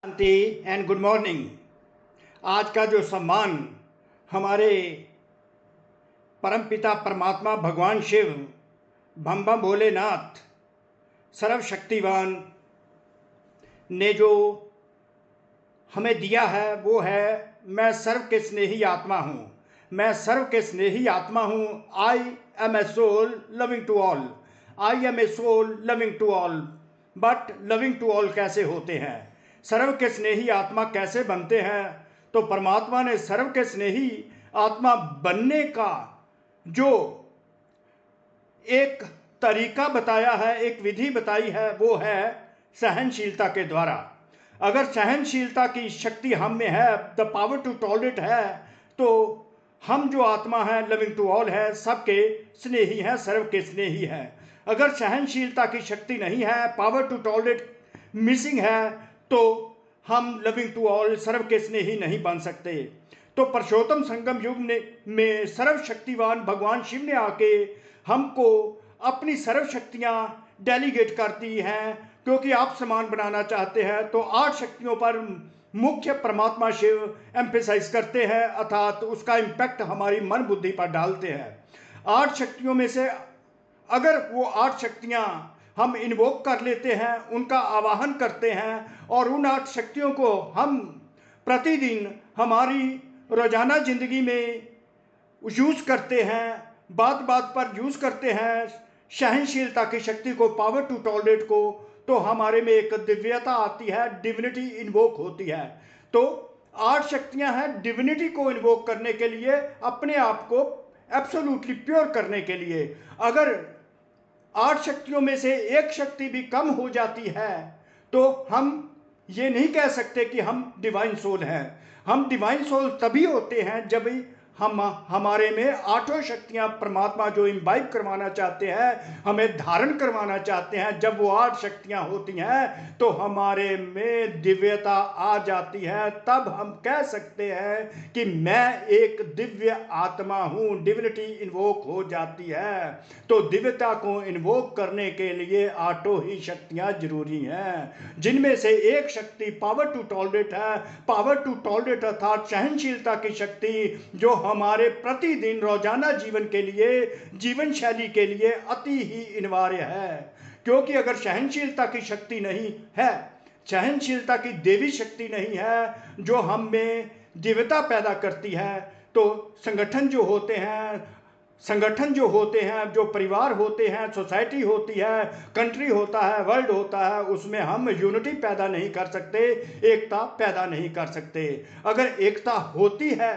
Shanti and good morning. आज का जो सम्मान हमारे परमपिता परमात्मा भगवान शिव बम बम भोलेनाथ सर्वशक्तिवान ने जो हमें दिया है वो है मैं सर्व के स्नेही आत्मा हूँ। मैं सर्व के स्नेही आत्मा हूँ। I am a soul loving to all. I am a soul loving to all. But loving to all कैसे होते हैं? सर्व के स्नेही आत्मा कैसे बनते हैं? तो परमात्मा ने सर्व के स्नेही आत्मा बनने का जो एक तरीका बताया है, एक विधि बताई है, वो है सहनशीलता के द्वारा। अगर सहनशीलता की शक्ति हम में है, द पावर टू टॉलरेट है, तो हम जो आत्मा है लविंग टू ऑल है, सबके स्नेही है, सर्व के स्नेही है। अगर सहनशीलता की शक्ति नहीं है, पावर टू टॉलरेट मिसिंग है, तो हम लविंग टू ऑल सर्व के स्नेही नहीं बन सकते। तो पुरुषोत्तम संगम युग में सर्वशक्तिवान भगवान शिव ने आके हमको अपनी सर्व शक्तियां डेलीगेट करती हैं, क्योंकि आप समान बनाना चाहते हैं। तो 8 शक्तियों पर मुख्य परमात्मा शिव एम्फेसाइज करते हैं, अर्थात उसका इम्पैक्ट हमारी मन बुद्धि पर डालते हैं। 8 शक्तियों में से अगर वो 8 शक्तियां हम इन्वोक कर लेते हैं, उनका आवाहन करते हैं, और उन 8 शक्तियों को हम प्रतिदिन हमारी रोजाना जिंदगी में यूज करते हैं, बात बात पर यूज करते हैं सहनशीलता की शक्ति को, पावर टू टॉलरेट को, तो हमारे में एक दिव्यता आती है, डिविनिटी इन्वोक होती है। तो 8 शक्तियां हैं डिविनिटी को इन्वोक करने के लिए, अपने आप को एब्सोल्युटली प्योर करने के लिए। अगर 8 शक्तियों में से एक शक्ति भी कम हो जाती है तो हम ये नहीं कह सकते कि हम डिवाइन सोल हैं। हम डिवाइन सोल तभी होते हैं जब हम हमारे में 8 शक्तियां परमात्मा जो इम्बाइब करवाना चाहते हैं, हमें धारण करवाना चाहते हैं, जब वो 8 शक्तियां होती हैं तो हमारे में दिव्यता आ जाती है। तब हम कह सकते हैं कि मैं एक दिव्य आत्मा हूं, डिविनिटी इन्वोक हो जाती है। तो दिव्यता को इन्वोक करने के लिए 8 ही शक्तियां जरूरी हैं, जिनमें से एक शक्ति पावर टू टॉलरेट है। पावर टू टॉलरेट अर्थात सहनशीलता की शक्ति, जो हमारे प्रतिदिन रोजाना जीवन के लिए, जीवन शैली के लिए अति ही अनिवार्य है। क्योंकि अगर सहनशीलता की शक्ति नहीं है, सहनशीलता की देवी शक्ति नहीं है जो हम में दिव्यता पैदा करती है, तो संगठन जो होते हैं, जो परिवार होते हैं, सोसाइटी होती है, कंट्री होता है, वर्ल्ड होता है, उसमें हम यूनिटी पैदा नहीं कर सकते, एकता पैदा नहीं कर सकते। अगर एकता होती है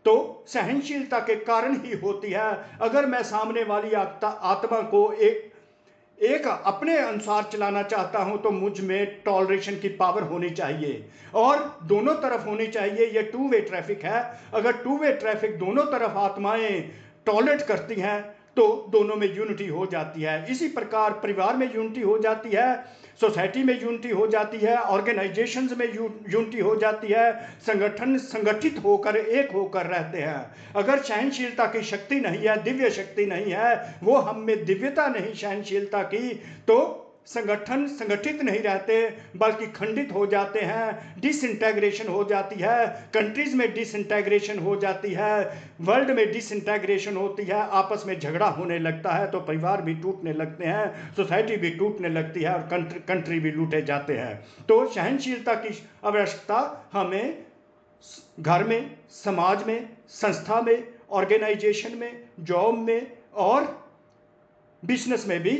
तो सहनशीलता के कारण ही होती है। अगर मैं सामने वाली आत्मा को एक अपने अनुसार चलाना चाहता हूं तो मुझ में टॉलरेशन की पावर होनी चाहिए, और दोनों तरफ होनी चाहिए। ये टू वे ट्रैफिक है। अगर टू वे ट्रैफिक दोनों तरफ आत्माएं टॉलरेट करती हैं तो दोनों में यूनिटी हो जाती है। इसी प्रकार परिवार में यूनिटी हो जाती है, सोसाइटी में यूनिटी हो जाती है, ऑर्गेनाइजेशंस में यूनिटी हो जाती है, संगठन संगठित होकर एक होकर रहते हैं। अगर सहनशीलता की शक्ति नहीं है, दिव्य शक्ति नहीं है, वो हम में दिव्यता नहीं सहनशीलता की, तो संगठन संगठित नहीं रहते बल्कि खंडित हो जाते हैं, डिसइंटेग्रेशन हो जाती है, कंट्रीज में डिसइंटेग्रेशन हो जाती है, वर्ल्ड में डिसइंटेग्रेशन होती है, आपस में झगड़ा होने लगता है, तो परिवार भी टूटने लगते हैं, सोसाइटी भी टूटने लगती है, और कंट्री भी लूटे जाते हैं। तो सहनशीलता की आवश्यकता हमें घर में, समाज में, संस्था में, ऑर्गेनाइजेशन में, जॉब में और बिजनेस में भी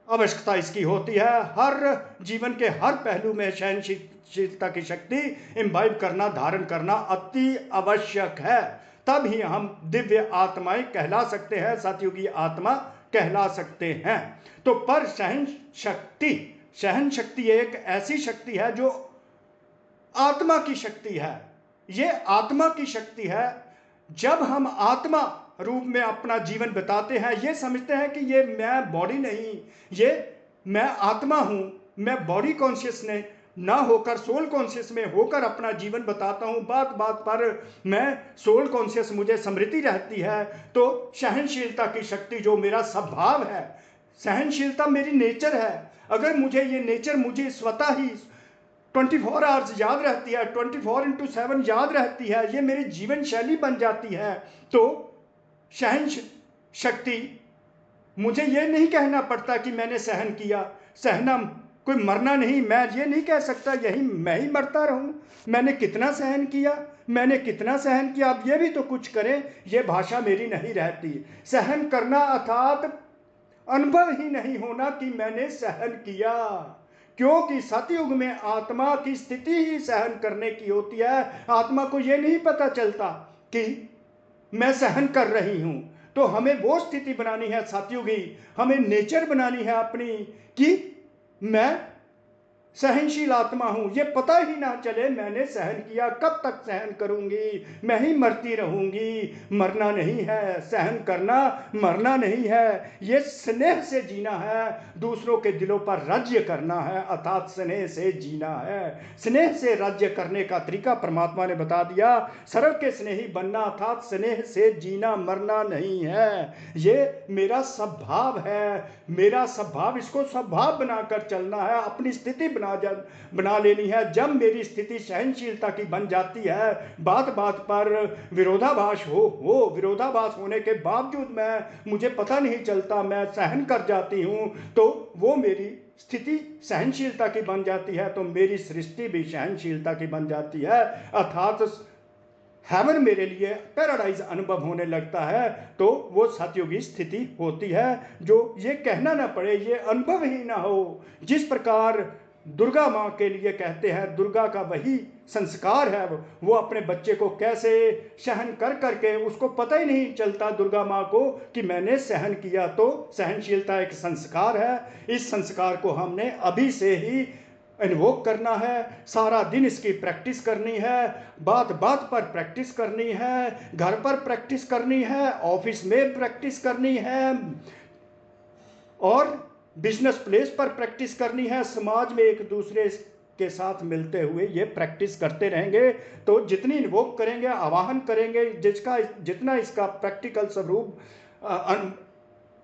आवश्यकता इसकी होती है। हर जीवन के हर पहलू में सहनशीलता की शक्ति इम्बाइब करना, धारण करना अति आवश्यक है। तब ही हम दिव्य आत्माएं कहला सकते हैं, सतयुगी आत्मा कहला सकते हैं। तो पर सहन शक्ति एक ऐसी शक्ति है जो आत्मा की शक्ति है। ये आत्मा की शक्ति है। जब हम आत्मा रूप में अपना जीवन बिताते हैं, ये समझते हैं कि ये मैं बॉडी नहीं, ये मैं आत्मा हूं, मैं बॉडी कॉन्शियस ने ना होकर सोल कॉन्शियस में होकर अपना जीवन बताता हूं, बात बात पर मैं सोल कॉन्शियस मुझे स्मृति रहती है। तो सहनशीलता की शक्ति जो मेरा स्वभाव है, सहनशीलता मेरी नेचर है। अगर मुझे ये नेचर मुझे स्वतः ही 24 आवर्स याद रहती है, 24/7 याद रहती है, ये मेरी जीवन शैली बन जाती है, तो सहन शक्ति, मुझे ये नहीं कहना पड़ता कि मैंने सहन किया। सहना कोई मरना नहीं, मैं ये नहीं कह सकता यही मैं ही मरता रहूं। मैंने कितना सहन किया, मैंने कितना सहन किया, अब ये भी तो कुछ करें, ये भाषा मेरी नहीं रहती। सहन करना अर्थात अनुभव ही नहीं होना कि मैंने सहन किया, क्योंकि सतयुग में आत्मा की स्थिति ही सहन करने की होती है। आत्मा को यह नहीं पता चलता कि मैं सहन कर रही हूं। तो हमें वो स्थिति बनानी है सतयुगी, हमें नेचर बनानी है अपनी कि मैं सहनशील आत्मा हूं। ये पता ही ना चले मैंने सहन किया, कब तक सहन करूंगी, मैं ही मरती रहूंगी। मरना नहीं है, सहन करना मरना नहीं है, ये स्नेह से जीना है, दूसरों के दिलों पर राज्य करना है, अर्थात स्नेह से जीना है। स्नेह से राज्य करने का तरीका परमात्मा ने बता दिया, सर्व के स्नेही बनना अर्थात स्नेह से जीना, मरना नहीं है। ये मेरा स्वभाव है, मेरा स्वभाव, इसको स्वभाव बनाकर चलना है, अपनी स्थिति बना लेनी है। जब मेरी स्थिति सहनशीलता की बन जाती है, बात बात पर विरोधाभास हो विरोधाभास होने के बावजूद मुझे पता नहीं चलता, मैं सहन कर जाती हूं, तो वो मेरी स्थिति सहनशीलता की बन जाती है, तो मेरी सृष्टि भी सहनशीलता की बन जाती है। अर्थात हेवन मेरे लिए पैराडाइज अनुभव होने लगता है। तो वो सतयुगी स्थिति होती है, जो ये कहना ना पड़े, ये अनुभव ही ना हो। जिस प्रकार दुर्गा माँ के लिए कहते हैं, दुर्गा का वही संस्कार है, वो अपने बच्चे को कैसे सहन कर करके, उसको पता ही नहीं चलता दुर्गा माँ को कि मैंने सहन किया। तो सहनशीलता एक संस्कार है, इस संस्कार को हमने अभी से ही इन्वोक करना है, सारा दिन इसकी प्रैक्टिस करनी है, बात बात पर प्रैक्टिस करनी है, घर पर प्रैक्टिस करनी है, ऑफिस में प्रैक्टिस करनी है, और बिजनेस प्लेस पर प्रैक्टिस करनी है, समाज में एक दूसरे के साथ मिलते हुए ये प्रैक्टिस करते रहेंगे। तो जितनी इन्वोक करेंगे, आवाहन करेंगे, जितना इसका प्रैक्टिकल स्वरूप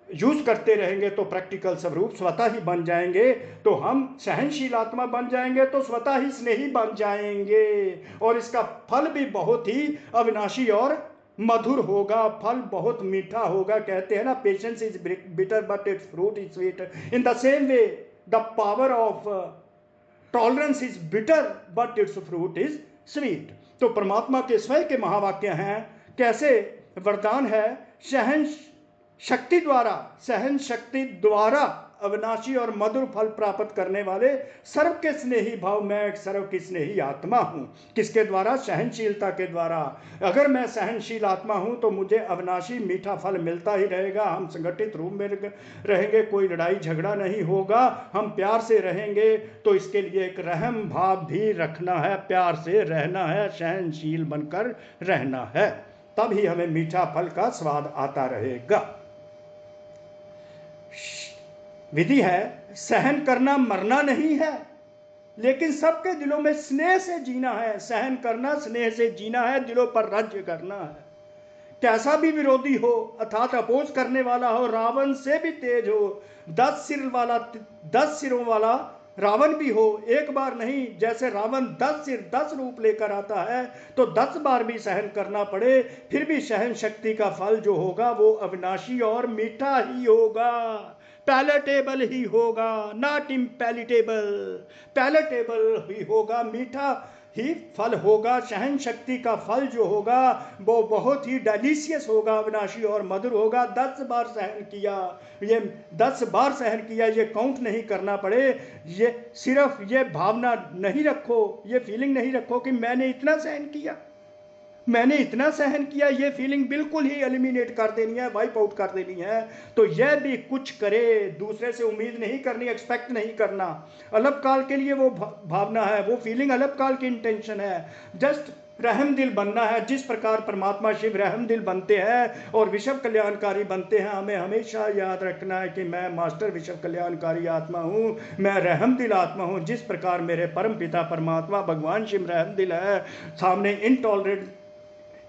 यूज करते रहेंगे, तो प्रैक्टिकल स्वरूप स्वतः ही बन जाएंगे। तो हम सहनशील आत्मा बन जाएंगे, तो स्वतः ही स्नेही बन जाएंगे, और इसका फल भी बहुत ही अविनाशी और मधुर होगा, फल बहुत मीठा होगा। कहते हैं ना, patience is bitter but it's fruit is sweet. In the same way the power of tolerance is bitter but it's fruit is sweet. तो परमात्मा के स्वयं के महावाक्य हैं, कैसे वरदान है, सहन शक्ति द्वारा अविनाशी और मधुर फल प्राप्त करने वाले सर्व के स्नेही भाव, मैं एक सर्व की स्नेही आत्मा हूं। किसके द्वारा? सहनशीलता के द्वारा। अगर मैं सहनशील आत्मा हूं तो मुझे अविनाशी मीठा फल मिलता ही रहेगा। हम संगठित रूप में रहेंगे, कोई लड़ाई झगड़ा नहीं होगा, हम प्यार से रहेंगे। तो इसके लिए एक रहम भाव भी रखना है, प्यार से रहना है, सहनशील बनकर रहना है, तभी हमें मीठा फल का स्वाद आता रहेगा। विधि है, सहन करना मरना नहीं है, लेकिन सबके दिलों में स्नेह से जीना है। सहन करना, स्नेह से जीना है, दिलों पर राज्य करना है। कैसा भी विरोधी हो, अर्थात अपोज करने वाला हो, रावण से भी तेज हो, 10 सिरों वाला रावण भी हो, एक बार नहीं, जैसे रावण 10 सिर 10 रूप लेकर आता है, तो 10 बार भी सहन करना पड़े, फिर भी सहन शक्ति का फल जो होगा वो अविनाशी और मीठा ही होगा, पैलेटेबल ही होगा, नॉट इम्पैलेटेबल, पैलेटेबल ही होगा, मीठा ही फल होगा। सहन शक्ति का फल जो होगा वो बहुत ही डेलिशियस होगा, अविनाशी और मधुर होगा। 10 बार सहन किया, ये 10 बार सहन किया, ये काउंट नहीं करना पड़े। ये सिर्फ ये भावना नहीं रखो, ये फीलिंग नहीं रखो कि मैंने इतना सहन किया, मैंने इतना सहन किया, ये फीलिंग बिल्कुल ही एलिमिनेट कर देनी है, वाइप आउट कर देनी है। तो यह भी कुछ करे, दूसरे से उम्मीद नहीं करनी, एक्सपेक्ट नहीं करना। अलग काल के लिए वो भावना है, वो फीलिंग अलग काल की इंटेंशन है। जस्ट रहम दिल बनना है, जिस प्रकार परमात्मा शिव रहम दिल बनते हैं और विश्व कल्याणकारी बनते हैं। हमें हमेशा याद रखना है कि मैं मास्टर विश्व कल्याणकारी आत्मा हूँ, मैं रहम दिल आत्मा हूँ। जिस प्रकार मेरे परम पिता परमात्मा भगवान शिव रहम दिल है, सामने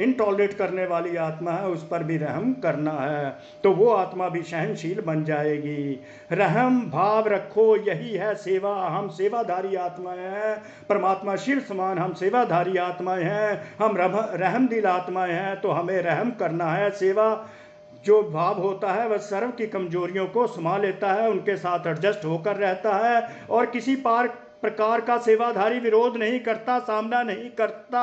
इनटॉलरेट करने वाली आत्मा है उस पर भी रहम करना है, तो वो आत्मा भी सहनशील बन जाएगी। रहम भाव रखो, यही है सेवा। हम सेवाधारी आत्माएं हैं, परमात्मा शिव समान हम सेवाधारी आत्माएं हैं, हम रहमदिल आत्माएं हैं, तो हमें रहम करना है। सेवा जो भाव होता है वह सर्व की कमजोरियों को समा लेता है, उनके साथ एडजस्ट होकर रहता है और किसी प्रकार का सेवाधारी विरोध नहीं करता, सामना नहीं करता।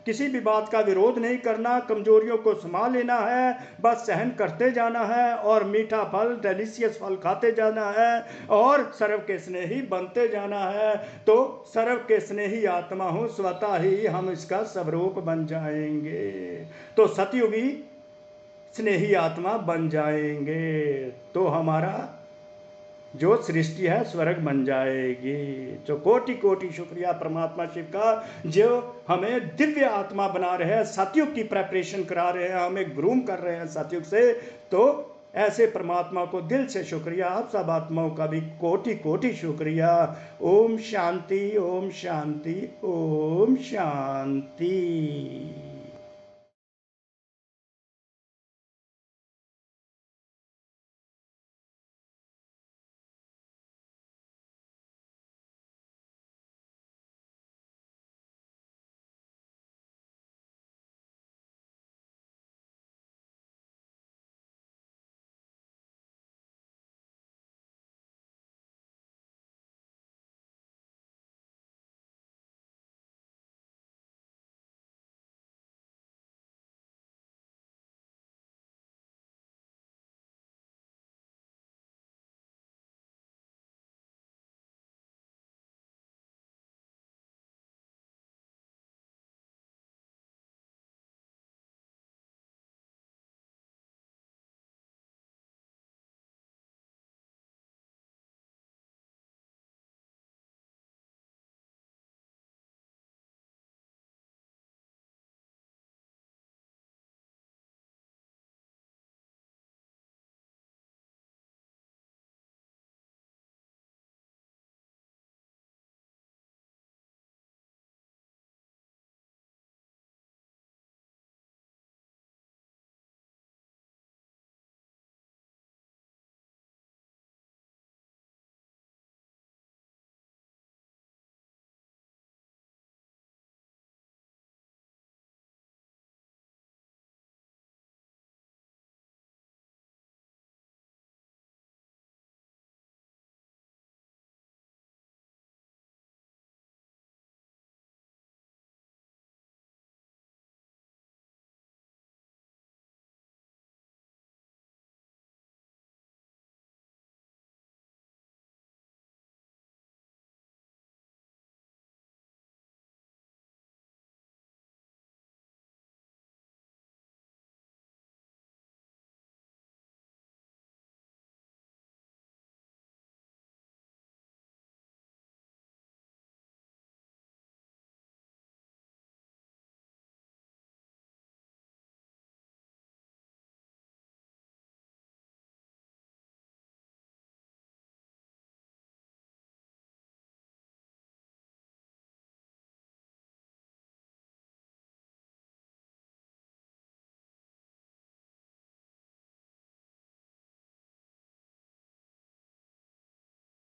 किसी भी बात का विरोध नहीं करना, कमजोरियों को समा लेना है, बस सहन करते जाना है और मीठा फल, डेलिशियस फल खाते जाना है और सर्व के स्नेही बनते जाना है। तो सर्व के स्नेही आत्मा हूँ, स्वतः ही हम इसका स्वरूप बन जाएंगे, तो सतयुगी स्नेही आत्मा बन जाएंगे, तो हमारा जो सृष्टि है स्वर्ग बन जाएगी। तो कोटि कोटि शुक्रिया परमात्मा शिव का, जो हमें दिव्य आत्मा बना रहे हैं, सतयुग की प्रेपरेशन करा रहे हैं, हमें ग्रूम कर रहे हैं सतयुग से। तो ऐसे परमात्मा को दिल से शुक्रिया, आप सब आत्माओं का भी कोटि कोटि शुक्रिया। ओम शांति, ओम शांति, ओम शांति।